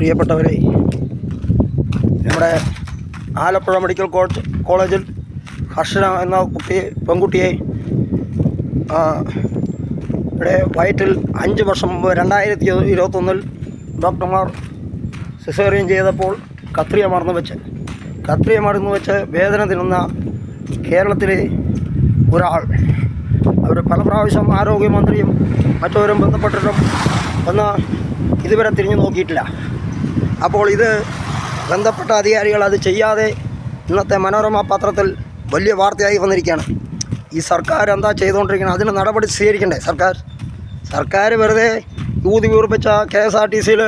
പ്രിയപ്പെട്ടവരെ, നമ്മുടെ ആലപ്പുഴ മെഡിക്കൽ കോളേജിൽ ഹർഷന എന്ന പെൺകുട്ടിയെ ഇവിടെ വയറ്റിൽ 5 വർഷം മുമ്പ് 2021 ഡോക്ടർമാർ സിസേറിയൻ ചെയ്തപ്പോൾ കത്രിക മറന്നു വെച്ച് വേദന തിന്നുന്ന കേരളത്തിലെ ഒരാൾ, അവർ പല പ്രാവശ്യം ആരോഗ്യമന്ത്രിയും മറ്റവരും ബന്ധപ്പെട്ടിട്ടും ഒന്ന് ഇതുവരെ തിരിഞ്ഞു നോക്കിയിട്ടില്ല. അപ്പോൾ ഇത് ബന്ധപ്പെട്ട അധികാരികൾ അത് ചെയ്യാതെ ഇന്നത്തെ മനോരമ പത്രത്തിൽ വലിയ വാർത്തയായി വന്നിരിക്കുകയാണ്. ഈ സർക്കാർ എന്താ ചെയ്തുകൊണ്ടിരിക്കുന്നത്? അതിന് നടപടി സ്വീകരിക്കണ്ടേ സർക്കാർ വെറുതെ ഊതി വീർപ്പിച്ച KSRTCയിൽ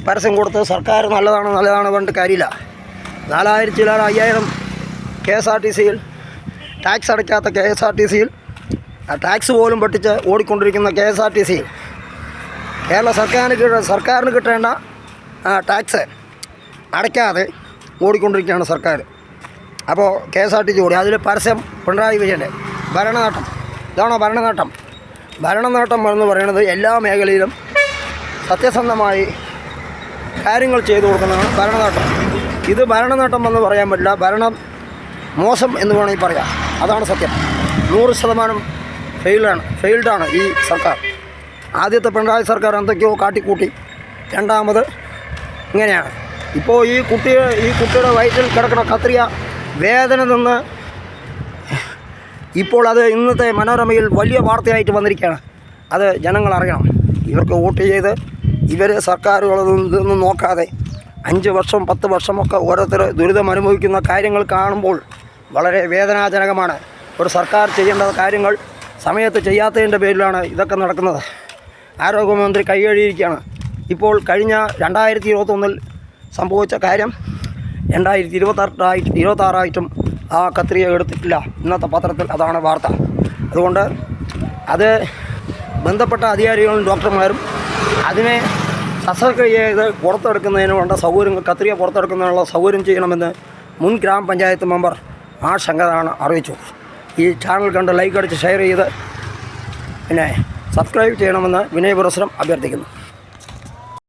പരസ്യം കൊടുത്ത് സർക്കാർ നല്ലതാണ് പറഞ്ഞിട്ട് കാര്യമില്ല. 4000 ചില 5000 KSRTCയിൽ ടാക്സ് അടയ്ക്കാത്ത KSRTCയിൽ ടാക്സ് പോലും പൊട്ടിച്ച് ഓടിക്കൊണ്ടിരിക്കുന്ന KSRTCയിൽ കേരള സർക്കാരിന് കിട്ടേണ്ട ടാക്സ് അടയ്ക്കാതെ ഓടിക്കൊണ്ടിരിക്കുകയാണ് സർക്കാർ. അപ്പോൾ KSRTC ഓടി, അതിൽ പരസ്യം പിണറായി വിജയൻ്റെ ഭരണനേട്ടം. ഇതാണോ ഭരണനേട്ടം? ഭരണനേട്ടം എന്ന് പറയുന്നത് എല്ലാ മേഖലയിലും സത്യസന്ധമായി കാര്യങ്ങൾ ചെയ്തു കൊടുക്കുന്നതാണ് ഭരണനേട്ടം. ഇത് ഭരണനേട്ടം എന്ന് പറയാൻ പറ്റില്ല, ഭരണം മോശം എന്ന് വേണമെങ്കിൽ പറയാം. അതാണ് സത്യം. 100% ഫെയിൽഡാണ് ഈ സർക്കാർ. ആദ്യത്തെ പിണറായി സർക്കാർ എന്തൊക്കെയോ കാട്ടിക്കൂട്ടി, രണ്ടാമത് ഇങ്ങനെയാണ്. ഇപ്പോൾ ഈ കുട്ടിയുടെ വയറ്റിൽ കിടക്കുന്ന കത്രിക വേദന നിന്ന് ഇപ്പോൾ അത് ഇന്നത്തെ മനോരമയിൽ വലിയ വാർത്തയായിട്ട് വന്നിരിക്കുകയാണ്. അത് ജനങ്ങൾ അറിയണം. ഇവർക്ക് വോട്ട് ചെയ്ത് ഇവർ സർക്കാരുകളൊന്നും നോക്കാതെ 5 വർഷം 10 വർഷമൊക്കെ ഓരോരുത്തർ ദുരിതം അനുഭവിക്കുന്ന കാര്യങ്ങൾ കാണുമ്പോൾ വളരെ വേദനാജനകമാണ്. ഒരു സർക്കാർ ചെയ്യേണ്ട കാര്യങ്ങൾ സമയത്ത് ചെയ്യാത്തതിൻ്റെ പേരിലാണ് ഇതൊക്കെ നടക്കുന്നത്. ആരോഗ്യമന്ത്രി കൈകഴുകിയിരിക്കുകയാണ്. ഇപ്പോൾ കഴിഞ്ഞ 2021 സംഭവിച്ച കാര്യം 2026 ആ കത്രിക എടുത്തിട്ടില്ല. ഇന്നത്തെ പത്രത്തിൽ അതാണ് വാർത്ത. അതുകൊണ്ട് അത് ബന്ധപ്പെട്ട അധികാരികളും ഡോക്ടർമാരും അതിനെ ശസ്ത്രക്രിയ ചെയ്ത് പുറത്തെടുക്കുന്നതിന് വേണ്ട സൗകര്യങ്ങൾ, കത്രിക പുറത്തെടുക്കുന്നതിനുള്ള സൗകര്യം ചെയ്യണമെന്ന് മുൻ ഗ്രാമപഞ്ചായത്ത് മെമ്പർ ശങ്കറാണ് അറിയിച്ചു. ഈ ചാനൽ കണ്ട് ലൈക്ക് അടിച്ച് ഷെയർ ചെയ്ത് പിന്നെ സബ്സ്ക്രൈബ് ചെയ്യണമെന്ന് വിനയപുരസ്സരം അഭ്യർത്ഥിക്കുന്നു.